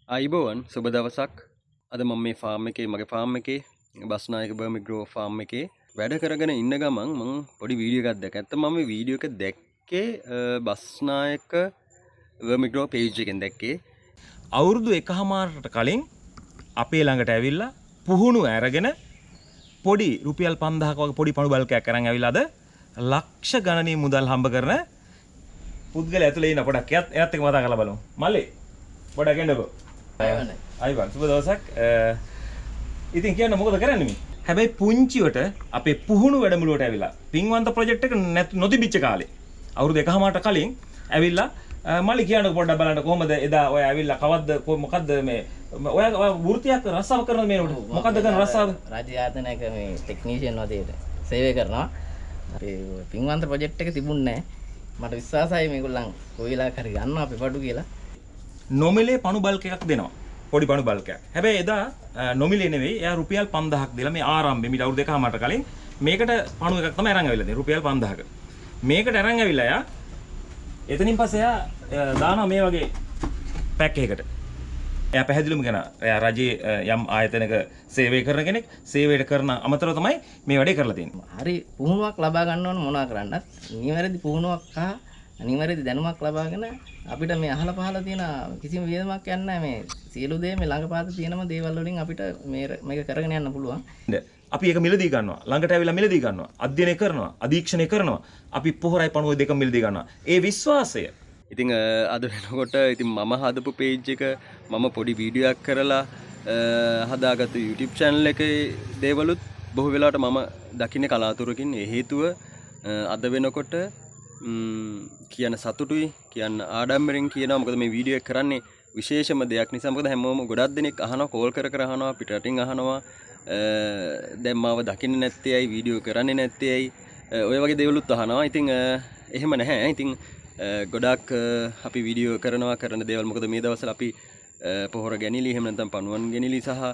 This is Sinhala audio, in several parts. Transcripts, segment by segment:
අයිබෝවන් සුබ දවසක්. අද මම මේ ෆාම් එකේ මගේ ෆාම් එකේ බස්නායක බර්මිග්‍රෝ ෆාම් එකේ වැඩ කරගෙන ඉන්න ගමන් මම පොඩි වීඩියෝ එකක් දැක්කා. ඇත්තම මම මේ වීඩියෝ එක දැක්කේ බස්නායක බර්මිග්‍රෝ පේජ් එකෙන් දැක්කේ. අවුරුදු 1කමාරකට කලින් අපේ ළඟට ඇවිල්ලා පුහුණු අරගෙන පොඩි රුපියල් 5000ක වගේ පොඩි පණු බල්කයක් අරන් ඇවිල්ලා අද ලක්ෂ ගණනින් මුදල් හම්බ කරන පුද්ගලයා ඇතුලේ ඉන්න පොඩක් එයාත් එක්ක මතක් කරලා බලමු. මල්ලි පොඩක් එන්නකෝ. අයිවන් සුබ දවසක්. ඉතින් කියන්න මොකද කරන්නේ මේ? හැබැයි පුංචිවට අපේ පුහුණු වැඩමුළුවට ඇවිල්ලා පින්වන්ත ප්‍රොජෙක්ට් එක නොතිබිච්ච කාලේ අවුරුදු 1කමාරට කලින් ඇවිල්ලා මල්ලි කියන්න පොඩ්ඩක් බලන්න කොහමද එදා ඔය ඇවිල්ලා කවද්ද මොකද්ද මේ ඔය වෘත්තියක් රස්සාව කරනවද මේකට මොකද්ද කරන රස්සාව? රාජ්‍ය ආයතනයක මේ ටෙක්නීෂියන් වශයෙන් සේවය කරනවා. අපේ පින්වන්ත ප්‍රොජෙක්ට් එක තිබුණේ නැහැ. මට විශ්වාසයි මේගොල්ලන් කොයි වෙලාවක හරි ගන්නවා අපේ පඩු කියලා. නොමිලේ පණු බල්ක් එකක් දෙනවා. පොඩි පණු බල්ක් එකක්. හැබැයි එදා නොමිලේ නෙවෙයි එයා රුපියල් 5000ක් දීලා මේ ආරම්භෙ මිට අවුරුදු 2කමාරට කලින් මේකට පණු එකක් තමයි අරන් ඇවිල්ලා තියෙන්නේ රුපියල් 5000ක. මේකට අරන් ඇවිල්ලා එයා එතනින් පස්සේ එයා දානවා මේ වගේ පැක් එකකට. එයා පැහැදිලිවම කියනවා එයා රජයේ යම් ආයතනයක සේවය කරන කෙනෙක් සේවයට කරන අමතරව තමයි මේ වැඩේ කරලා තියෙන්නේ. හරි පුහුණුවක් ලබා ගන්න ඕන මොනවා කරන්නත් නිවැරදි පුහුණුවක් හා නිවැරදි දැනුමක් ලබාගෙන අපිට මේ අහල පහල තියෙන කිසිම වියදමක් යන්නේ නැහැ. මේ සියලු දේ මේ ළඟපාත තියෙනම දේවල් වලින් අපිට මේක කරගෙන යන්න පුළුවන්. අපි ඒක මිලදී ගන්නවා. ළඟට ඇවිල්ලා මිලදී ගන්නවා. අධ්‍යයනය කරනවා. අධීක්ෂණය කරනවා. අපි පොහොරයි පණුවයි දෙකම මිලදී ගන්නවා. ඒ විශ්වාසය. ඉතින් අද වෙනකොට ඉතින් මම හදපු පේජ් එක මම පොඩි වීඩියෝ එකක් කරලා හදාගත්තු YouTube channel එකේ දේවලුත් බොහෝ වෙලාවට මම දකින්නේ කලාතුරකින්. ඒ හේතුව අද වෙනකොට කියන්න සතුටුයි කියන්න ආඩම්බරෙන් කියනවා. මොකද මේ වීඩියෝ එක කරන්නේ විශේෂම දෙයක් නිසා. මොකද හැමෝම ගොඩක් දෙනෙක් අහනවා, කෝල් කර කර අහනවා, පිටරටින් අහනවා. දැන් මාව දකින්නේ නැත්තේ ඇයි, වීඩියෝ කරන්නේ නැත්තේ ඇයි, ඔය වගේ දේවලුත් අහනවා. ඉතින් එහෙම නැහැ. ඉතින් ගොඩක් අපි වීඩියෝ කරනවා කරන දේවල්. මොකද මේ දවස්වල අපි පොහොර ගැනිලි එහෙම නැත්නම් පණුවන් ගැනිලි සහ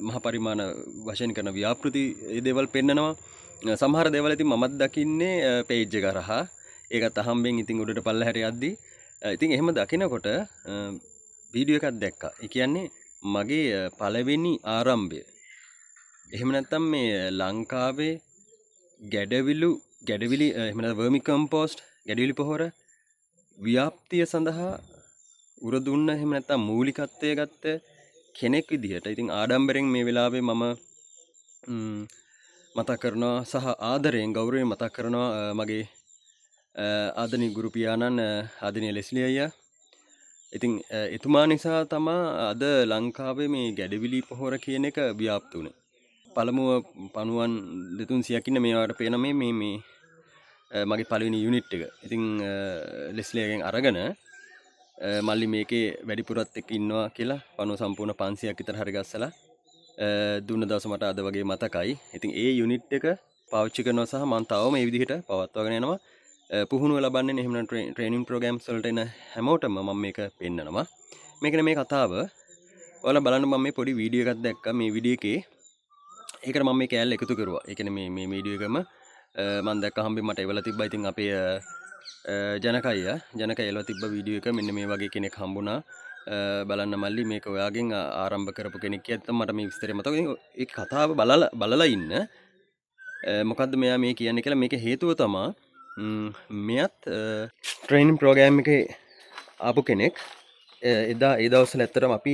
මහ පරිමාණ වශයෙන් කරන ව්‍යාපෘති ඒ දේවල් පෙන්නනවා. සමහර දේවල් ඉතින් මමත් දකින්නේ පේජ් එක හරහා. ඒකත් අහම්බෙන් ඉතින් උඩට පල්ලහැට යද්දි ඉතින් එහෙම දකිනකොට වීඩියෝ එකක් දැක්කා. ඒ කියන්නේ මගේ පළවෙනි ආරම්භය. එහෙම නැත්නම් මේ ලංකාවේ ගැඩවිලි එහෙම නැත්නම් වර්මි කම්පෝස්ට් ගැඩවිලි පොහොර ව්‍යාප්තිය සඳහා උරදුන්න එහෙම නැත්නම් මූලිකත්වයේ ගත්ත කෙනෙක් විදිහට ඉතින් ආඩම්බරෙන් මේ වෙලාවේ මම මතක් කරනවා සහ ආදරයෙන් ගෞරවයෙන් මතක් කරනවා මගේ ආදරණීය ගුරු පියාණන් ආදරණීය ලෙස්ලි අයියා. ඉතින් එතුමා නිසා තමයි අද ලංකාවේ මේ ගැඩවිලි පොහොර කියන එක ව්‍යාප්ත වුණේ. පළමුව පණුවන් 200ක් ඉන්න මේවට පේන මේ මගේ පළවෙනි යුනිට් එක. ඉතින් ලෙස්ලි අයියගෙන් අරගෙන මල්ලි මේකේ වැඩිපුරත් එක්ක ඉන්නවා කියලා පණුව සම්පූර්ණ 500ක් විතර හරි ගස්සලා දුන්න දවස මට අද වගේ මතකයි. ඉතින් ඒ යුනිට් එක පාවිච්චි කරනවා සහ මම තවම මේ විදිහට පවත්වාගෙන යනවා. පුහුණුව ලබන්නේ එහෙම නම් ට්‍රේනින් ප්‍රෝග්‍රෑම්ස් වලට එන හැමෝටම මම මේක පෙන්නනවා. මේකනේ මේ කතාව. ඔයාලා බලන්න මම මේ පොඩි වීඩියෝ එකක් දැක්කා. මේ වීඩියෝ එකේ ඒකට මම මේ කෑල්ල එකතු කරුවා. ඒ කියන්නේ මේ වීඩියෝ එකම මම දැක්ක හම්බෙන් මට එවලා තිබ්බා. ඉතින් අපේ ජනකය එලව තිබ්බ වීඩියෝ එක මෙන්න මේ වගේ කෙනෙක් හම්බුණා. බලන්න මල්ලි මේක ඔයාගෙන් ආරම්භ කරපු කෙනෙක් කියත්තම් මට මේ විස්තරය මතක. ඒ කතාව බලලා ඉන්න මොකද්ද මෙයා මේ කියන්නේ කියලා. මේක හේතුව තමයි මෙයත් ට්‍රේනින් ප්‍රෝග්‍රෑම් එකේ ආපු කෙනෙක්. එදා ඒ දවස්වල ඇත්තටම අපි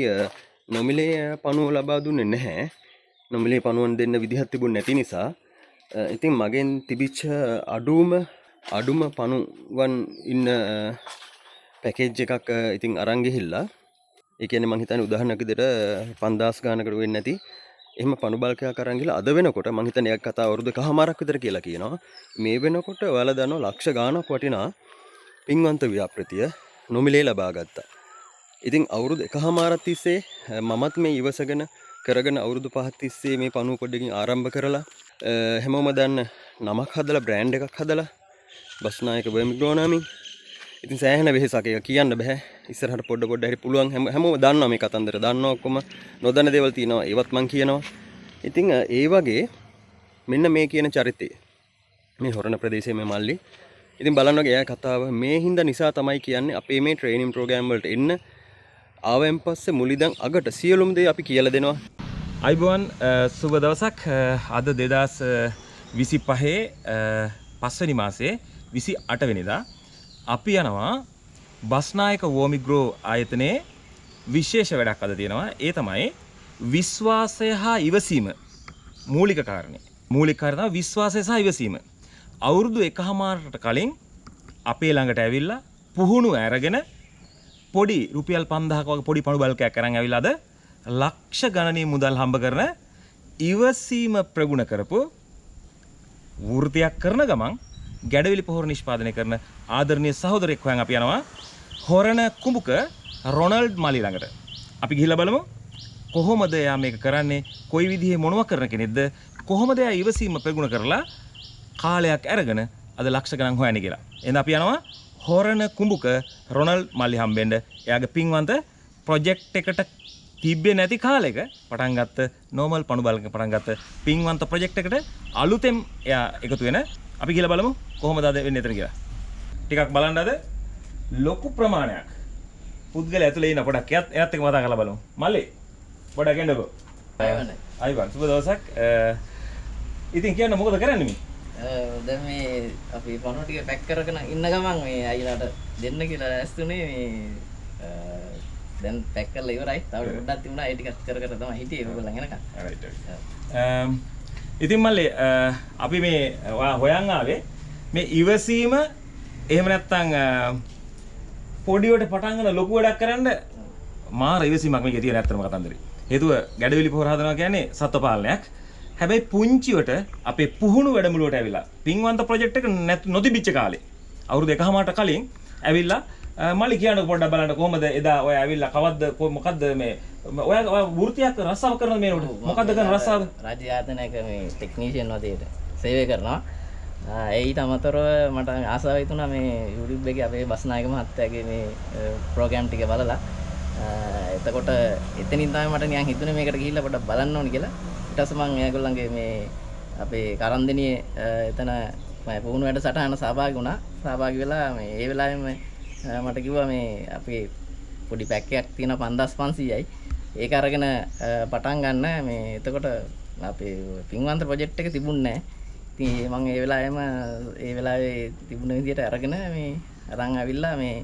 නොමිලේ පණුව ලබා දුන්නේ නැහැ. නොමිලේ පණුවන් දෙන්න විදිහක් තිබුණ නැති නිසා ඉතින් මගෙන් තිබිච්ච අඩුම පණුවන් ඉන්න පැකේජ් එකක් ඉතින් අරන් ගිහිල්ලා, ඒ කියන්නේ මං හිතන්නේ උදාහරණයක් විදිහට 5000 ගානකට වෙන්නේ නැති එහෙම පණු බල්කයක් අරන් ගිහලා අද වෙනකොට මං හිතන්නේ ඒක කතා අවුරුදු 1කමාරක් විතර කියලා කියනවා. මේ වෙනකොට ඔයාලා දන්නවා ලක්ෂ ගාණක් වටිනා පින්වන්ත ව්‍යාපෘතිය නොමිලේ ලබා ගත්තා. ඉතින් අවුරුදු 1කමාරක් තිස්සේ මමත් මේ ඉවසගෙන කරගෙන අවුරුදු 5ක් තිස්සේ මේ පණුව පොඩ්ඩකින් ආරම්භ කරලා හැමෝම දන්න නමක් හදලා බ්‍රෑන්ඩ් එකක් හදලා බස්නායක බර්මිග්‍රෝ නමින්. ඉතින් සෑහෙන වෙහෙසක් ඒක කියන්න බෑ. ඉස්සරහට පොඩ හරි පුළුවන් හැමෝම දන්නවා මේ කතන්දර. දන්නවා ඔක්කොම නොදන්න දේවල් තියෙනවා. ඒවත් මං කියනවා. ඉතින් ඒ වගේ මෙන්න මේ කියන චරිතය. මේ හොරණ ප්‍රදේශයේ මේ මල්ලි. ඉතින් බලන්න වගේ එයා කතාව මේ හින්දා නිසා තමයි කියන්නේ අපේ මේ ට්‍රේනින් ප්‍රෝග්‍රෑම් වලට එන්න ආවෙන් පස්සේ මුලිදන් අගට සියලුම දේ අපි කියලා දෙනවා. අයිබෝන් සුබ දවසක් අද 2025 පස්වැනි මාසේ 28 වෙනිදා අපි යනවා බස්නායක වෝමිග්‍රෝ ආයතනයේ විශේෂ වැඩක් අද තියෙනවා. ඒ තමයි විශ්වාසය හා ඉවසීම මූලික කාරණේ. මූලික කාරණා විශ්වාසය සහ ඉවසීම. අවුරුදු 1කමාරකට කලින් අපේ ළඟට ඇවිල්ලා පුහුණු අරගෙන පොඩි රුපියල් 5000ක වගේ පොඩි පණු බල්කයක් අරන් ඇවිල්ලා අද ලක්ෂ ගණනින් මුදල් හම්බ කරන ඉවසීම ප්‍රගුණ කරපු වෘත්තියක් කරන ගමන් ගැඩවිලි පොහොර නිෂ්පාදනය කරන ආදරණීය සහෝදරයෙක් හොයන් අපි යනවා හොරණ කුඹුක රොනල්ඩ් මලි ළඟට. අපි ගිහිල්ලා බලමු කොහොමද එයා මේක කරන්නේ, කොයි විදිහේ මොනවා කරන කෙනෙක්ද, කොහොමද එයා ඉවසීම ප්‍රගුණ කරලා කාලයක් අරගෙන අද ලක්ෂ ගණන් හොයන්නේ කියලා. එහෙනම් අපි යනවා හොරණ කුඹුක රොනල්ඩ් මල්ලි හම්බෙන්න. එයාගේ පින්වන්ත ප්‍රොජෙක්ට් එකට තිබ්බේ නැති කාලෙක පටන් ගත්ත නෝමල් පණු බල්ක පටන් ගත්ත පින්වන්ත ප්‍රොජෙක්ට් එකට අලුතෙන් එයා එකතු වෙන. අපි කියලා බලමු කොහොමද අද වෙන්නේ එතන කියලා. ටිකක් බලන්න අද ලොකු ප්‍රමාණයක් පුද්ගලයා ඇතුලේ ඉන්න පොඩක් එයත් එක්ක කතා කරලා බලමු. මල්ලි පොඩක් එන්නකෝ. අයිවන් සුබ දවසක්. ඉතින් කියන්න මොකද කරන්නේ මේ? දැන් මේ අපි පණු ටික පැක් කරගෙන ඉන්න ගමන් මේ අයිලාට දෙන්න කියලා ඇස්තුනේ මේ දැන් පැක් කරලා ඉවරයි. තව පොඩ්ඩක් තිබුණා ඒ ටික කර කර තමයි හිටියේ ඔයගොල්ලන් එනකන්. ඉතින් මල්ලි අපි මේ හොයන් ආවේ මේ ඉවසීම එහෙම නැත්නම් පොඩිවට පටන් ගන්න ලොකු වැඩක් කරන්න මාර ඉවසීමක් මේකේ තියෙන ඇත්තම කතන්දරේ. හේතුව ගැඩවිලි පොහොර හදනවා කියන්නේ සත්ව පාලනයක්. හැබැයි පුංචිවට අපේ පුහුණු වැඩමුළුවට ඇවිල්ලා පින්වන්ත ප්‍රොජෙක්ට් එක නොතිබිච්ච කාලේ අවුරුදු 1කමාරට කලින් ඇවිල්ලා මල්ලි කියන්නකො පොඩ්ඩක් බලන්න කොහොමද එදා ඔය ඇවිල්ලා කවද්ද මොකද්ද මේ ඔය වෘත්තියක් රස්සාව කරන මේනොට මොකද්ද කරන රස්සාව? රාජ්‍ය ආයතනයක මේ ටෙක්නීෂියන් වශයෙන් සේවය කරනවා. ඒට අමතරව මට ආසාව හිතුණා මේ YouTube එකේ අපේ බස්නායක මහත්තයාගේ මේ ප්‍රෝග්‍රෑම් ටික බලලා එතකොට එතනින් තමයි මට නිකන් හිතුනේ මේකට ගිහිල්ලා පොඩ්ඩක් බලන්න ඕනි කියලා. ඊට පස්සේ මම ඒගොල්ලන්ගේ මේ අපේ කරන්දෙනියේ එතන මම පුහුණු වැඩසටහන සහභාගී වුණා. සහභාගී වෙලා මේ ඒ වෙලාවෙම මට කිව්වා මේ අපේ පොඩි පැක් එකක් තියෙන 5500යි. ඒක අරගෙන පටන් ගන්න මේ එතකොට අපේ පින්වන්ත ප්‍රොජෙක්ට් එක තිබුණේ නැහැ. ඉතින් මම ඒ වෙලාවේ තිබුණ විදියට අරගෙන මේ අරන් ආවිල්ලා මේ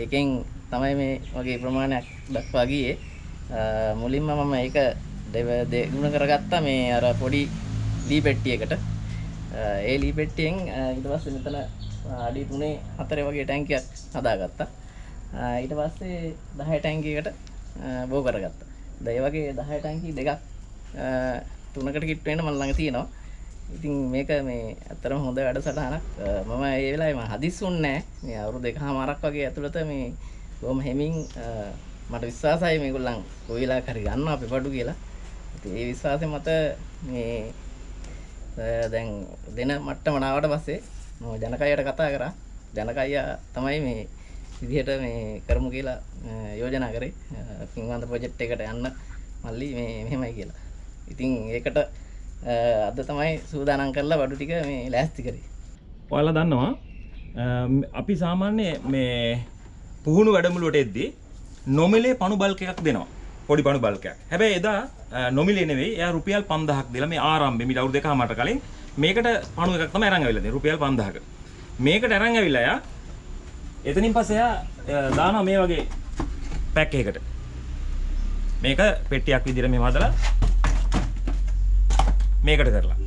ඒකෙන් තමයි මේ වගේ ප්‍රමාණයක් දක්වා ගියේ. මුලින්ම මම ඒක දෙගුණ කරගත්තා මේ අර පොඩි ලී පෙට්ටියකට. ඒ ලී පෙට්ටියෙන් ඊට පස්සේ මෙතන අඩි 3-4 වගේ ටැංකියක් හදාගත්තා. ඊට පස්සේ 10 ටැංකියකට බෝ කරගත්තා. ඒ වගේ 10 ටැංකි දෙකක් 3කට කිට් වෙන්න මම ළඟ තියෙනවා. ඉතින් මේක මේ අතරම හොඳ වැඩසටහනක්. මම ඒ වෙලාවේ මම හදිස්සුන්නේ නැහැ. මේ අවුරුදු 1කමාරක් වගේ ඇතුළත මේ බොහොම හැමින් මට විශ්වාසයි මේගොල්ලන් කොයි වෙලාවක හරි ගන්නවා අපේ බඩු කියලා. ඉතින් ඒ විශ්වාසය මත මේ දැන් දෙන මට්ටම ආවට පස්සේ මම ජනකයට කතා කරා. ජනකයා තමයි මේ විදිහට මේ කරමු කියලා යෝජනා කරේ. පින්වන්ත ප්‍රොජෙක්ට් එකට යන්න මල්ලි මේ මෙහෙමයි කියලා. ඉතින් ඒකට අද තමයි සූදානම් කරලා බඩු ටික මේ ලෑස්ති කරේ. ඔයාලා දන්නවා අපි සාමාන්‍ය මේ පුහුණු වැඩමුළුවට එද්දී නොමිලේ පණු බල්ක් එකක් දෙනවා. පොඩි පණු බල්ක් එකක්. හැබැයි එදා නොමිලේ නෙවෙයි. එයා රුපියල් 5000ක් දීලා මේ ආරම්භෙ මිට අවුරුදු 2කමාරට කලින් මේකට පණු එකක් තමයි අරන් ආවිල්ලා තියෙන්නේ. රුපියල් 5000ක. මේකට අරන් ආවිල්ලා එයා එතනින් පස්සේ එයා දානවා මේ වගේ පැක් එකකට. මේක පෙට්ටියක් විදිහට මෙහෙම හදලා මේකට කරලා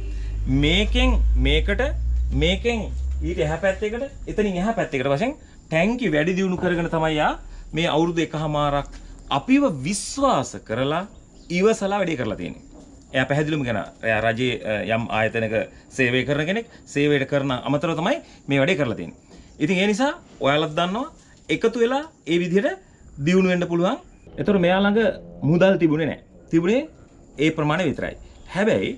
මේකෙන් ඊට එහා පැත්තකට එතනින් එහා පැත්තකට වශයෙන් ටැංකි වැඩි දියුණු කරගෙන තමයි යා මේ අවුරුදු 1කමාරක් අපිව විශ්වාස කරලා ඉවසලා වැඩේ කරලා තියෙන්නේ. එයා පැහැදිලිවම කියනවා එයා රජයේ යම් ආයතනයක සේවය කරන කෙනෙක්. සේවයට කරන අමතරව තමයි මේ වැඩේ කරලා තියෙන්නේ. ඉතින් ඒ නිසා ඔයාලත් දන්නවා එකතු වෙලා ඒ විදිහට දියුණු වෙන්න පුළුවන්. ඒතර මෙයා ළඟ මුදල් තිබුණේ නැහැ. තිබුණේ ඒ ප්‍රමාණය විතරයි. හැබැයි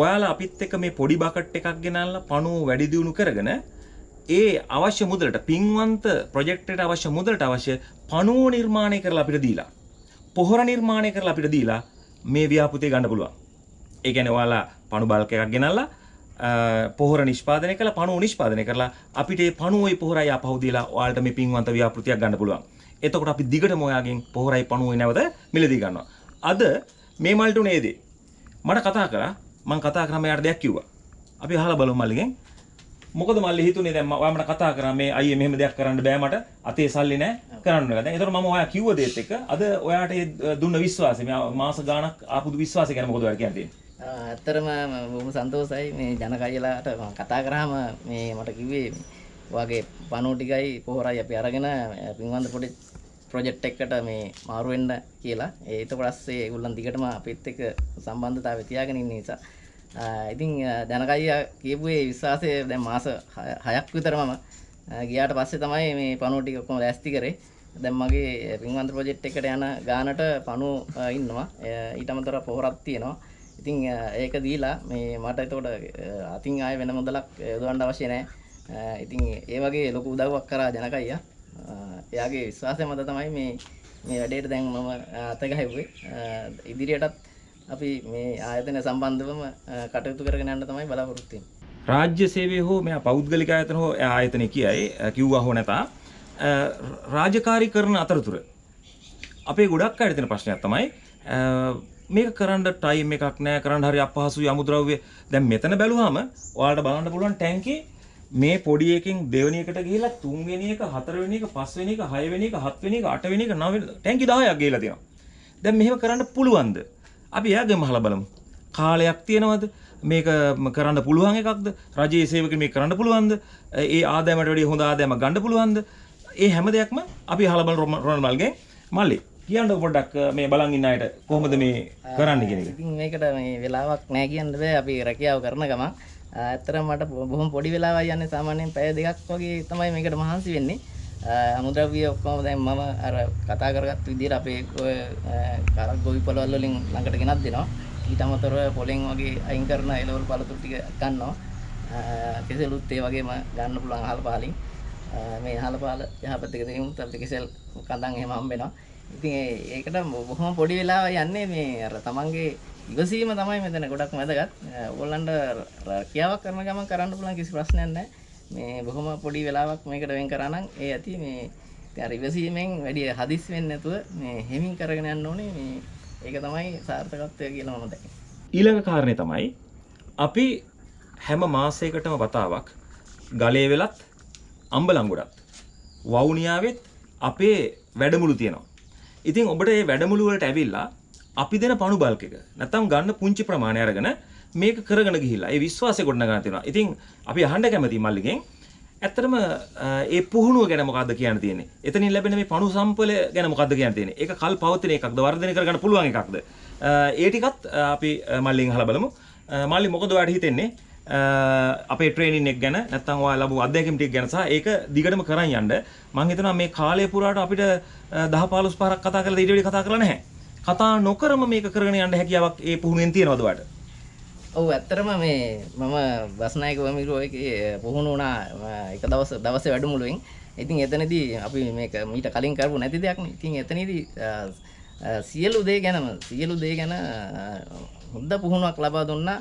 ඔයාලා අපිත් එක්ක මේ පොඩි බකට් එකක් ගෙනල්ලා පණුව වැඩි දියුණු කරගෙන ඒ අවශ්‍ය මුදලට පින්වන්ත ප්‍රොජෙක්ට් එකට අවශ්‍ය මුදලට අවශ්‍ය පණුව නිර්මාණය කරලා අපිට දීලා පොහොර නිර්මාණය කරලා අපිට දීලා මේ ව්‍යාපෘතිය ගන්න පුළුවන්. ඒ කියන්නේ ඔයාලා පණු බල්ක් එකක් ගෙනල්ලා පොහොර නිෂ්පාදනය කළා පණුව නිෂ්පාදනය කරලා අපිට මේ පණුවයි පොහොරයි ආපහු දීලා ඔයාලට මේ පින්වන්ත ව්‍යාපෘතියක් ගන්න පුළුවන්. එතකොට අපි දිගටම ඔයාගෙන් පොහොරයි පණුවයි නැවත මිලදී ගන්නවා. අද මේ මල්ට උනේ දේ. මට කතා කරා මං කතා කරාම එයාට දෙයක් කිව්වා. අපි අහලා බලමු මල්ලිගෙන්. මොකද මල්ලි හිතුනේ දැන් ඔයා මට කතා කරා මේ අයියේ මෙහෙම දෙයක් කරන්න බෑ මට අතේ සල්ලි නැහැ කරන්න වෙලා. දැන් ඒතර මම ඔයා කිව්ව දේත් එක්ක අද ඔයාට දුන්න විශ්වාසය මේ මාස ගාණක් ආපු විශ්වාසය ගැන මොකද ඔයාලා කියන්නේ? ඇත්තරම බොහොම සන්තෝෂයි මේ ජනකයිලාට මම කතා කරාම මේ මට කිව්වේ වගේ පණුව ටිකයි පොහොරයි අපි අරගෙන පින්වන්ත පොඩි ප්‍රොජෙක්ට් එකකට මේ මාරු වෙන්න කියලා. ඊට පස්සේ ඒගොල්ලන් දිගටම අපිත් එක්ක සම්බන්ධතාවය තියාගෙන ඉන්න නිසා ඉතින් ජනකයියා කියපු ඒ විශ්වාසය දැන් මාස 6ක් විතර මම ගියාට පස්සේ තමයි මේ පණුව ටික ඔක්කොම ලෑස්ති කරේ. දැන් මගේ පින්වන්ත ප්‍රොජෙක්ට් එකට යන ගානට පණුව ඉන්නවා. ඊට අමතරව පොහොරක් තියෙනවා. ඉතින් ඒක දීලා මේ මට එතකොට අතින් ආයෙ වෙන මුදලක් යොදවන්න අවශ්‍ය නැහැ. ඉතින් ඒ වගේ ලොකු උදව්වක් කරා ජනකයියා. එයාගේ විශ්වාසය මත තමයි මේ වැඩේට දැන් මම අත ගහුවේ. ඉදිරියටත් අපි මේ ආයතන සම්බන්ධවම කටයුතු කරගෙන යන්න තමයි බලාපොරොත්තු වෙන්නේ. රාජ්‍ය සේවයේ හෝ මේ පෞද්ගලික ආයතන හෝ ආයතනයේ කියයි කිව්වා හෝ නැතා රාජකාරී කරන අතරතුර අපේ ගොඩක් අය තියෙන ප්‍රශ්නයක් තමයි මේක කරන්න ටයිම් එකක් නැහැ කරන්න හරි අපහසුයි අමුද්‍රව්‍ය දැන් මෙතන බැලුවාම ඔයාලට බලන්න පුළුවන් ටැංකියේ මේ පොඩි එකකින් දෙවෙනි එකට ගිහිලා තුන්වෙනි එක හතරවෙනි එක පස්වෙනි එක හයවෙනි එක හත්වෙනි එක අටවෙනි එක නවවෙනි ටැංකි 10ක් ගිහිලා තියෙනවා. දැන් මෙහෙම කරන්න පුළුවන්ද? අපි එයාගෙම අහලා බලමු. කාලයක් තියෙනවද? මේක කරන්න පුළුවන් එකක්ද? රජයේ සේවකෙන් මේක කරන්න පුළුවන්ද? ඒ ආදායමට වැඩිය හොඳ ආදායමක් ගන්න පුළුවන්ද? ඒ හැම දෙයක්ම අපි අහලා බලමු රොනල් මල්ගෙන්. මල්ලි කියන්න පොඩ්ඩක් මේ බලන් ඉන්න අයට කොහොමද මේ කරන්න කියන එක. ඉතින් මේකට මේ වෙලාවක් නැහැ කියන්න බෑ. අපි රැකියාව කරන ගමන් ඇත්තටම මට බොහොම පොඩි වෙලාවක් යන්නේ සාමාන්‍යයෙන් පැය දෙකක් වගේ තමයි මේකට මහන්සි වෙන්නේ. අමුද්‍රව්‍ය ඔක්කොම දැන් මම අර කතා කරගත්ත විදිහට අපේ කරක් ගොවි පොළවල් වලින් ළඟට ගෙනත් දෙනවා. ඊට අමතරව පොලෙන් වගේ අයින් කරන එළවලු පළතුරු ටික ගන්නවා. කෙසෙලුත් ඒ වගේම ගන්න පුළුවන් අහල පහලින්. මේ අහල පහල යහපත් එක දෙමුත් අපිට කෙසෙල් කඳන් එහෙම හම්බ වෙනවා. ඉතින් ඒකට බොහොම පොඩි වෙලාවක් යන්නේ මේ අර තමන්ගේ ඉවසීම තමයි මෙතන ගොඩක් වැදගත්. ඕගොල්ලන්ට රැකියාවක් කරන ගමන් කරන්න පුළුවන් කිසි ප්‍රශ්නයක් නැහැ. මේ බොහොම පොඩි වෙලාවක් මේකට වෙන් කරා නම් ඒ ඇති මේ අර ඉවසීමෙන් වැඩි හදිස් වෙන්නේ නැතුව මේ හෙමින් කරගෙන යන්න ඕනේ. මේ ඒක තමයි සාර්ථකත්වය කියලා මම දැක්කේ. ඊළඟ කාරණේ තමයි අපි හැම මාසයකටම වතාවක් ගලේ වෙලත් අම්බලංගොඩත් වවුනියාවෙත් අපේ වැඩමුළු තියෙනවා. ඉතින් ඔබට මේ වැඩමුළු වලට ඇවිල්ලා අපි දෙන පණු බල්ක් එක නැත්තම් ගන්න පුංචි ප්‍රමාණය අරගෙන මේක කරගෙන ගිහිල්ලා ඒ විශ්වාසය ගොඩනගා තියෙනවා. ඉතින් අපි අහන්න කැමතියි මල්ලිගෙන් ඇත්තටම ඒ පුහුණුව ගැන මොකද්ද කියන්න තියෙන්නේ? එතනින් ලැබෙන මේ පණු සම්පල ගැන මොකද්ද කියන්න තියෙන්නේ? ඒක කල් පවතින එකක්ද වර්ධනය කරගන්න පුළුවන් එකක්ද? ඒ ටිකත් අපි මල්ලිගෙන් අහලා බලමු. මල්ලි මොකද ඔයාලට හිතෙන්නේ? අපේ ට්‍රේනින් එක ගැන නැත්නම් ඔයාලා ලැබු අත්දැකීම් ටික ගැන සහ ඒක දිගටම කරන් යන්න මම හිතනවා මේ කාලය පුරාට අපිට 10-15 පාරක් කතා කරලා ඊට වැඩි කතා කරලා නැහැ. කතා නොකරම මේක කරගෙන යන්න හැකියාවක් ඒ පුහුණුවෙන් තියෙනවද ඔයාලට? ඔව් ඇත්තටම මේ මම බස්නායක වමිරුව එකේ පුහුණු වුණා එක දවසේ වැඩමුළුවෙන්. ඉතින් එතනදී අපි මේක මීට කලින් කරපු නැති දෙයක් නේ. ඉතින් එතනදී සියලු දේ ගැන හොඳ පුහුණුවක් ලබා දුන්නා.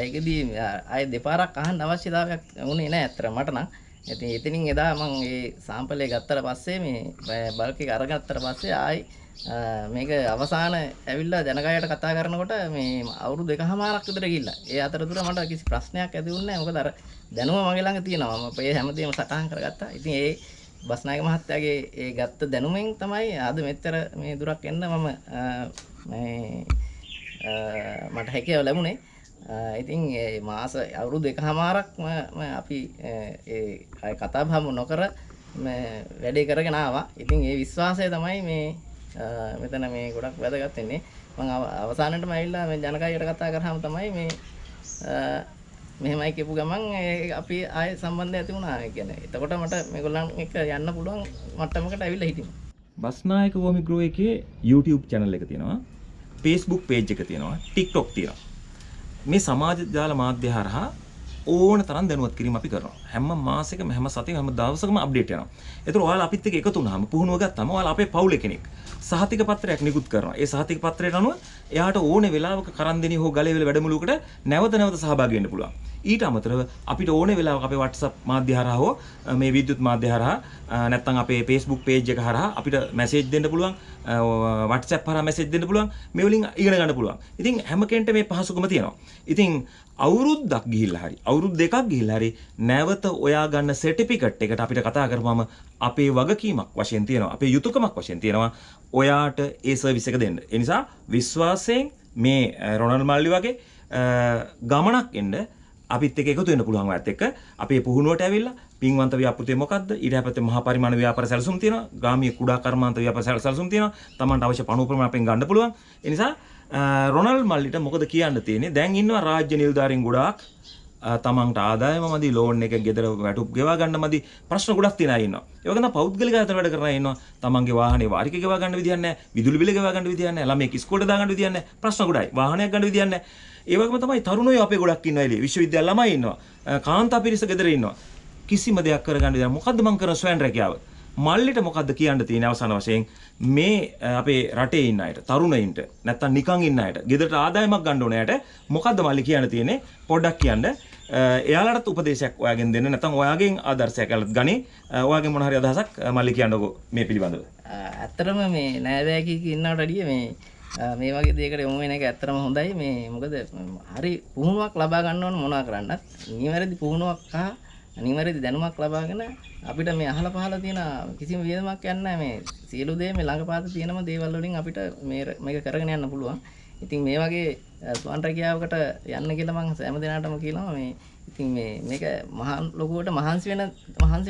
ඒකෙදී ආයේ දෙපාරක් අහන්න අවශ්‍යතාවයක් වුණේ නැහැ ඇත්තට මට නම්. ඉතින් එතනින් එදා මම මේ සාම්පලේ ගත්තට පස්සේ මේ බල්ක් එක අරගත්තට පස්සේ ආයි මේක අවසාන ඇවිල්ලා ජනකයට කතා කරනකොට මේ අවුරුදු 2කමාරක් විතර ගිහිල්ලා. ඒ අතරතුර මට කිසි ප්‍රශ්නයක් ඇති වුණේ නැහැ. මොකද අර දැනුම මගේ ළඟ තියෙනවා. මම මේ හැමදේම සටහන් කරගත්තා. ඉතින් ඒ බස්නායක මහත්තයාගේ ඒ ගත්ත දැනුමෙන් තමයි අද මෙතර මේ දුරක් එන්න මම මට හැකියාව ලැබුණේ. ඉතින් මේ මාස අවුරුදු 2කමාරක් අපි ඒ කතා බහ නොකර මේ වැඩේ කරගෙන ආවා. ඉතින් ඒ විශ්වාසය තමයි මේ මෙතන මේ ගොඩක් වැදගත් වෙන්නේ. මම අවසානයේටම ඇවිල්ලා මේ ජනකයට කතා කරාම තමයි මේ මෙහෙමයි කියපු ගමන් අපි ආයේ සම්බන්ධය ඇති වුණා. ඒ කියන්නේ එතකොට මට මේගොල්ලන් එක්ක යන්න පුළුවන් මට්ටමකට ඇවිල්ලා හිටියා. බස්නායක වොමිග්‍රෝ එකේ YouTube channel එක තියෙනවා. Facebook page එක තියෙනවා. TikTok තියෙනවා. මේ සමාජ ජාල මාධ්‍ය හරහා ඕන තරම් දැනුවත් කිරීම අපි කරනවා. හැම මාසෙකම හැම සතියකම හැම දවසකම අප්ඩේට් යනවා. ඒතර ඔයාලා අපිත් එක්ක එකතු වුණාම පුහුණුව ගත්තාම ඔයාලා අපේ පවුලේ කෙනෙක්. සහතික පත්‍රයක් නිකුත් කරනවා. ඒ සහතික පත්‍රයට අනුව එයාට ඕනේ වෙලාවක කරන් දෙනී හෝ ගලේ වෙල වැඩමුළුවකට නැවත සහභාගී වෙන්න පුළුවන්. ඊට අමතරව අපිට ඕනේ වෙලාවක අපේ WhatsApp මාධ්‍ය හරහා හෝ මේ විද්‍යුත් මාධ්‍ය හරහා නැත්නම් අපේ Facebook page එක හරහා අපිට message දෙන්න පුළුවන්. WhatsApp හරහා message දෙන්න පුළුවන්. මේ වලින් ඉගෙන ගන්න පුළුවන්. ඉතින් හැම කෙනෙක්ට මේ පහසුකම තියෙනවා. ඉතින් අවුරුද්දක් ගිහිල්ලා හරි අවුරුදු දෙකක් ගිහිල්ලා හරි නැවත ඔයා ගන්න සර්ටිෆිකට් එකට අපිට කතා කරපුවම අපේ වගකීමක් වශයෙන් තියෙනවා. අපේ යුතුයකමක් වශයෙන් තියෙනවා ඔයාට ඒ සර්විස් එක දෙන්න. ඒ නිසා විශ්වාසයෙන් මේ රොනල්ඩ් මල්ලි වගේ ගමනක් එන්න අපිත් එක්ක එකතු වෙන්න පුළුවන් වත් එක්ක අපේ පුහුණුවට ඇවිල්ලා පින්වන්ත ව්‍යාපෘතිය මොකද්ද ඊට හැපැත්තේ මහා පරිමාණ ව්‍යාපාර සැලසුම් තියෙනවා ගාමීය කුඩා කර්මාන්ත ව්‍යාපාර සැලසුම් තියෙනවා තමන්ට අවශ්‍ය පණුව ප්‍රමාණ අපෙන් ගන්න පුළුවන් ඒ නිසා රොනල්ඩ් මල්ලිට මොකද කියන්න තියෙන්නේ දැන් ඉන්නවා රාජ්‍ය නිලධාරීන් ගොඩාක් තමන්ට ආදායම මදි ලෝන් එක ගෙදර වැටුප් ගෙවා ගන්න මදි ප්‍රශ්න ගොඩක් තියෙන අය ඉන්නවා ඒ වගේම පෞද්ගලික අතර වැඩ කරන අය ඉන්නවා තමන්ගේ වාහනේ වාරික ගෙවා ගන්න විදියක් නැහැ විදුලි බිල ගෙවා ගන්න විදියක් නැහැ ළමයෙක් ඉස්කෝලේට දා ගන්න විදියක් නැහැ ප්‍රශ්න ගොඩයි වාහනයක් ගන්න විදියක් නැහැ ඒ වගේම තමයි තරුණයෝ අපේ ගොඩක් ඉන්නවා එළිය විශ්වවිද්‍යාල ළමයි ඉන්නවා කාන්තා පිරිස ගෙදර ඉන්නවා කිසිම දෙයක් කරගන්න දෙයක් මොකද්ද මං කරන ස්වයං රැකියාව මල්ලිට මොකද්ද කියන්න තියෙන අවසාන වශයෙන් මේ අපේ රටේ ඉන්න අයට තරුණයින්ට නැත්තම් නිකන් ඉන්න අයට ගෙදරට ආදායමක් ගන්න ඕන අයට මොකද්ද මල්ලි කියන්න තියෙන්නේ පොඩ්ඩක් කියන්න එයාලටත් උපදේශයක් ඔයාගෙන් දෙන්න නැත්නම් ඔයාගෙන් ආදර්ශයක් අලත් ගනි ඔයාගෙන් මොන හරි අදහසක් මල්ලි කියන්නකෝ මේ පිළිබඳව ඇත්තටම මේ නෑදෑකී ඉන්නවට වැඩිය මේ වගේ දෙයකට යොමු වෙන එක ඇත්තටම හොඳයි මේ මොකද හරි පුහුණුවක් ලබා ගන්න ඕන මොනවා කරන්නත් නිවැරදි පුහුණුවක් හා නිවැරදි දැනුමක් ලබාගෙන අපිට මේ අහල පහල තියෙන කිසිම වියදමක් යන්නේ නැහැ මේ සියලු දේ මේ ළඟපාත තියෙනම දේවල් වලින් අපිට මේක කරගෙන යන්න පුළුවන්. ඉතින් මේ වගේ ස්වන් රැකියාවකට යන්න කියලා මම හැම දිනකටම කියනවා මේ ඉතින් මේක මහා ලොකුවට මහන්සි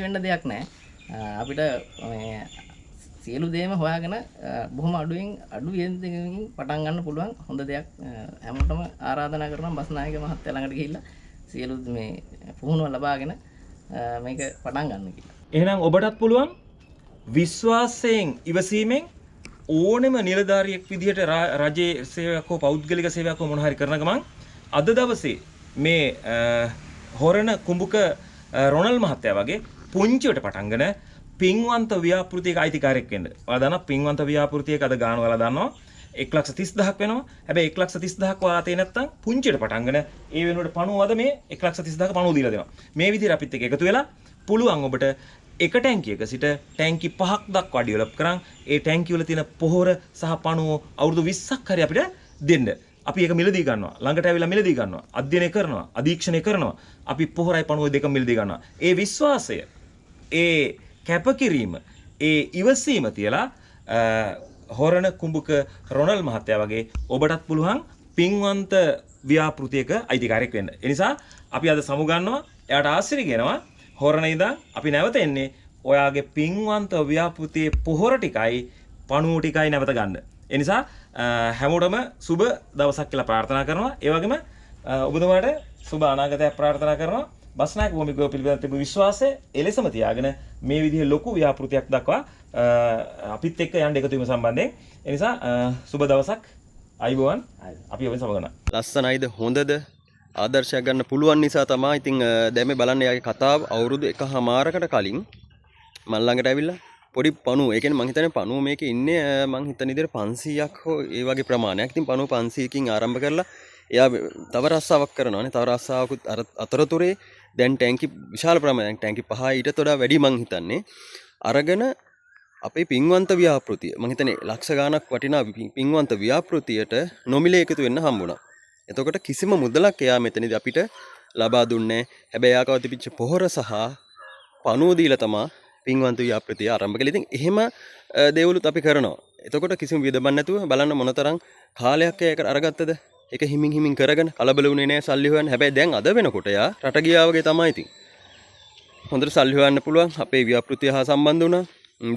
වෙන්න දෙයක් නැහැ. අපිට මේ සියලු දේම හොයාගෙන බොහොම අඩු වියදමකින් පටන් ගන්න පුළුවන් හොඳ දෙයක් හැමෝටම ආරාධනා කරනවා බස්නායක මහත්තයා ළඟට ගිහිල්ලා සියලු මේ පුහුණුව ලබාගෙන මේක පටන් ගන්න කියලා. එහෙනම් ඔබටත් පුළුවන් විශ්වාසයෙන් ඉවසීමෙන් ඕනෙම නිලධාරියෙක් විදිහට රජයේ සේවයක් හෝ පෞද්ගලික සේවයක් හෝ මොන හරි කරන ගමන් අද දවසේ මේ හොරණ කුඹුක රොනල් මහත්තයා වගේ පුංචිවට පටන්ගෙන පින්වන්ත ව්‍යාපෘතියක අයිතිකාරයෙක් වෙන්න. ඔයාලා දන්නවා පින්වන්ත ව්‍යාපෘතියක අද ගාන වල දන්නවා 1,30,000ක් වෙනවා. හැබැයි 1,30,000ක් වාතේ නැත්තම් පුංචියට පටන්ගෙන ඒ වෙනුවට පණුව අද මේ 1,30,000ක පණුව දීලා දෙනවා. මේ විදිහට අපිත් එක්ක එකතු වෙලා පුළුවන් ඔබට එක ටැංකියක සිට ටැංකි 5ක් දක්වා ඩෙවලොප් කරන් ඒ ටැංකි වල තියෙන පොහොර සහ පණුව අවුරුදු 20ක් හරි අපිට දෙන්න. අපි ඒක මිලදී ගන්නවා. ළඟට ඇවිල්ලා මිලදී ගන්නවා. අධ්‍යයනය කරනවා. අධීක්ෂණය කරනවා. අපි පොහොරයි පණුව දෙකම මිලදී ගන්නවා. ඒ විශ්වාසය ඒ කැපකිරීම ඒ ඉවසීම තියලා හොරණ කුඹුක රොනල් මහත්තයා වගේ ඔබටත් පුළුවන් පින්වන්ත ව්‍යාපෘතියක අයිතිකාරයෙක් වෙන්න. ඒ නිසා අපි අද සමු ගන්නවා. එයාට ආශිර්වාද ගෙනවා. හොරණ ඉඳන් අපි නැවත එන්නේ ඔයාගේ පින්වන්ත ව්‍යාපෘතියේ පොහොර ටිකයි පණුව ටිකයි නැවත ගන්න. ඒ නිසා හැමෝටම සුබ දවසක් කියලා ප්‍රාර්ථනා කරනවා. ඒ වගේම ඔබතුමාට සුබ අනාගතයක් ප්‍රාර්ථනා කරනවා. බස්නායක භූමිකව පිළිබඳ තිබු විශ්වාසය එලෙසම තියාගෙන මේ විදිහේ ලොකු ව්‍යාපෘතියක් දක්වා අපිත් එක්ක යන්න එකතු වීම සම්බන්ධයෙන් ඒ නිසා සුබ දවසක් අයිබෝවන් අපි ඔබෙන් සමගනවා ලස්සනයිද හොඳද ආදර්ශයක් ගන්න පුළුවන් නිසා තමයි ඉතින් දැන් මේ බලන්න යාගේ කතාව අවුරුදු 1.5කට කලින් මල් ළඟට ඇවිල්ලා පොඩි පණුව ඒ කියන්නේ මං හිතන්නේ පණුව මේකේ ඉන්නේ මං හිතන විදිහට 500ක් හෝ ඒ වගේ ප්‍රමාණයක්. ඉතින් පණුව 500කින් ආරම්භ කරලා එයා තව රස්සාවක් කරනවානේ. තව රස්සාවකුත් අතරතුරේ දැන් ටැංකි විශාල ප්‍රමාණයක් ටැංකි 5 ඊටත් වඩා වැඩි මං හිතන්නේ අරගෙන අපේ පින්වන්ත ව්‍යාපෘතිය මං හිතන්නේ ලක්ෂ ගාණක් වටිනා පින්වන්ත ව්‍යාපෘතියට නොමිලේ එකතු වෙන්න හම්බුණා. එතකොට කිසිම මුදලක් එයා මෙතනදී අපිට ලබා දුන්නේ නැහැ. හැබැයි එයාකව තිබිච්ච පොහොර සහ පණුව දීලා තමයි පින්වන්ත ව්‍යාපෘතිය ආරම්භ කළේ. ඉතින් එහෙම දේවලුත් අපි කරනවා. එතකොට කිසිම විදබන් නැතුව බලන්න මොනතරම් කාලයක් ඒකට අරගත්තද? ඒක හිමින් කරගෙන කලබල වුණේ නැහැ සල්ලි හොයන්න. හැබැයි දැන් අද වෙනකොට යා රට ගියා වගේ තමයි ඉතින්. හොඳට සල්ලි හොයන්න පුළුවන්. අපේ ව්‍යාපෘතිය හා සම්බන්ධ වුණා.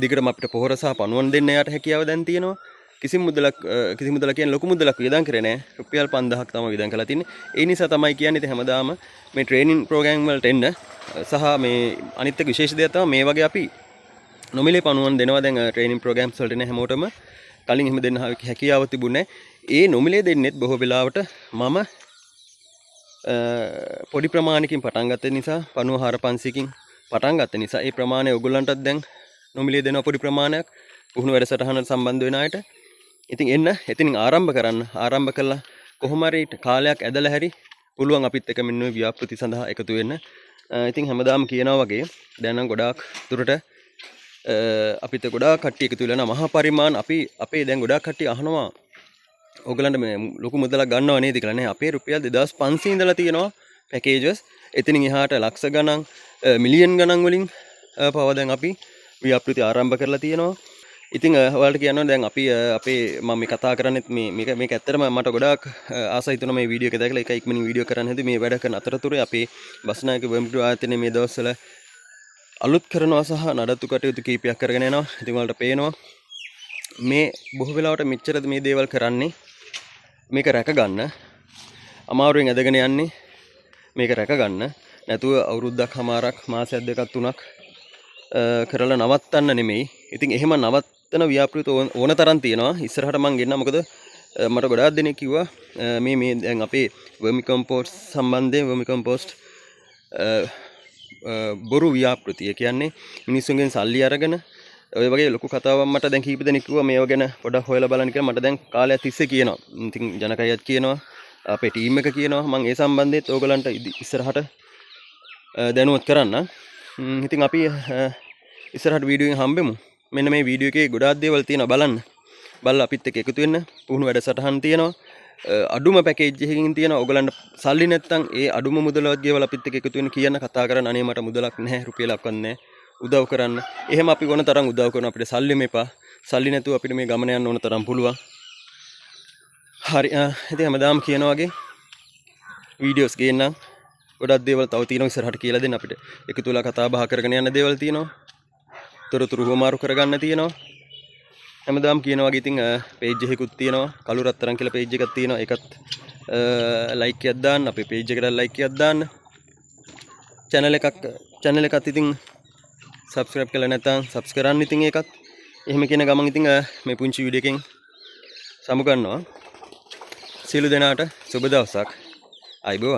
දිගටම අපිට පොහොර සහ පණුවන් දෙන්න යාට හැකියාව දැන් තියෙනවා. කිසි මුදලක් කියන්නේ ලොකු මුදලක් වියදම් කරේ නැහැ. රුපියල් 5000ක් තමයි වියදම් කරලා තින්නේ. ඒ නිසා තමයි කියන්නේ ඉතින් හැමදාම මේ ට්‍රේනින් ප්‍රෝග්‍රෑම් වලට එන්න සහ මේ අනිත් එක විශේෂ දෙයක් තමයි මේ වගේ අපි නොමිලේ පණුවන් දෙනවා දැන් ට්‍රේනින් ප්‍රෝග්‍රෑම්ස් වලට එන හැමෝටම කලින් එහෙම දෙන්න හැකියාව තිබුණේ නැහැ. ඒ නොමිලේ දෙන්නෙත් බොහෝ වෙලාවට මම පොඩි ප්‍රමාණයකින් පටන් ගත්ත නිසා 500කින් පටන් ගත්ත නිසා ඒ ප්‍රමාණය ඔයගොල්ලන්ටත් දැන් නොමිලේ දෙනවා පොඩි ප්‍රමාණයක් පුහුණු වැඩසටහනට සම්බන්ධ වෙන අයට. ඉතින් එන්න එතනින් ආරම්භ කළා කොහොම හරි කාලයක් ඇදලා හැරි පුළුවන් අපිත් එක මෙන්න ව්‍යාපෘති සඳහා එකතු වෙන්න. ඉතින් හැමදාම කියනවා වගේ දැන් නම් ගොඩාක් දුරට අපිට ගොඩාක් කට්ටිය එකතු වෙලා යනවා. මහා පරිමාණ අපි අපේ දැන් ගොඩාක් කට්ටිය අහනවා ඕගලන්ට මේ ලොකු මුදලක් ගන්නව නේද කියලා. නේ අපේ රුපියල් 2500 ඉඳලා තියෙනවා පැකේජස්. එතනින් එහාට ලක්ෂ ගණන් මිලියන් ගණන් වලින් පව දැන් අපි ව්‍යාපෘති ආරම්භ කරලා තියෙනවා. ඉතින් ඔයාලට කියන්න දැන් අපි අපේ මම මේ කතා කරන්නේ මේක ඇත්තටම මට ගොඩාක් ආසයි තුන මේ වීඩියෝ එක දැකලා එක ඉක්මනින් වීඩියෝ කරන්න හැදුවේ. මේ වැඩ කරන අතරතුරේ අපේ බස්නායක වම්පිටු ආයතනයේ මේ දවස්වල අලුත් කරනවා සහ නඩත්තු කටයුතු කීපයක් කරගෙන යනවා. ඉතින් ඔයාලට පේනවා මේ බොහෝ වෙලාවට මෙච්චර මේ දේවල් කරන්නේ මේක රැක ගන්න අමාරුවෙන් ඇදගෙන යන්නේ මේක රැක ගන්න නැතුව අවුරුද්දක් හමාරක් මාසයක් දෙකක් තුනක් කරලා නවත්තන්න නෙමෙයි. ඉතින් එහෙම නවත්තන ව්‍යාපෘති ඕන තරම් තියෙනවා. ඉස්සරහට මම ගෙන්නා මොකද මට ගොඩාක් දෙනෙක් කිව්වා මේ දැන් අපේ වර්මි කම්පෝස්ට් සම්බන්ධයෙන් වර්මි කම්පෝස්ට් බොරු ව්‍යාපෘති. ඒ කියන්නේ මිනිස්සුන්ගෙන් සල්ලි අරගෙන ඔය වගේ ලොකු කතාවක් මට දැන් කීප දෙනෙක් කිව්වා මේව ගැන පොඩ්ඩක් හොයලා බලන්න කියලා. මට දැන් කාලයක් තිස්සේ කියනවා. ඉතින් ජනකයත් කියනවා අපේ ටීම් එක කියනවා. මම ඒ සම්බන්ධෙත් ඕගලන්ට ඉස්සරහට දැනුවත් කරන්න. ඉතින් අපි ඉස්සරහට වීඩියෝ එකෙන් හම්බෙමු. මෙන්න මේ වීඩියෝ එකේ ගොඩාක් දේවල් තියෙනවා බලන්න. බලලා අපිත් එක්ක එකතු වෙන්න. පුහුණු වැඩසටහන් තියෙනවා. අඩුම පැකේජ් එකකින් තියෙනවා. ඕගලන්ට සල්ලි නැත්තම් ඒ අඩුම මුදලවත් ගෙවලා අපිත් එක්ක එකතු වෙන්න කියන්න කතා කරන්න. අනේ මට මුදලක් නැහැ රුපියලක්වත් නැහැ. උදව් කරන්න. එහෙම අපි ඕන තරම් උදව් කරනවා. අපිට සල්ලි මෙපා. සල්ලි නැතුව අපිට මේ ගමන යන්න ඕන තරම් පුළුවන්. හරි. ඉතින් හැමදාම කියනා වගේ වීඩියෝස් ගේන්නම්. ගොඩක් දේවල් තව තියෙනවා ඉස්සරහට කියලා දෙන්න අපිට. එකතු වෙලා කතා බහ කරගෙන යන දේවල් තියෙනවා. තොරතුරු හොමාරු කරගන්න තියෙනවා. හැමදාම කියනා වගේ ඉතින් පේජ් එකකුත් තියෙනවා. කළු රත්තරන් කියලා පේජ් එකක් තියෙනවා. ඒකත් ලයික් එකක් දාන්න. අපේ පේජ් එකට ලයික් එකක් දාන්න. channel එකත් ඉතින් subscribe කරලා නැත්නම් subscribe කරන්න ඉතින් ඒකත්. එහෙම කියන ගමන් ඉතින් මේ පුංචි වීඩියෝ එකෙන් සමු ගන්නවා. සියලු දෙනාට සුබ දවසක්. අයබෝවන්.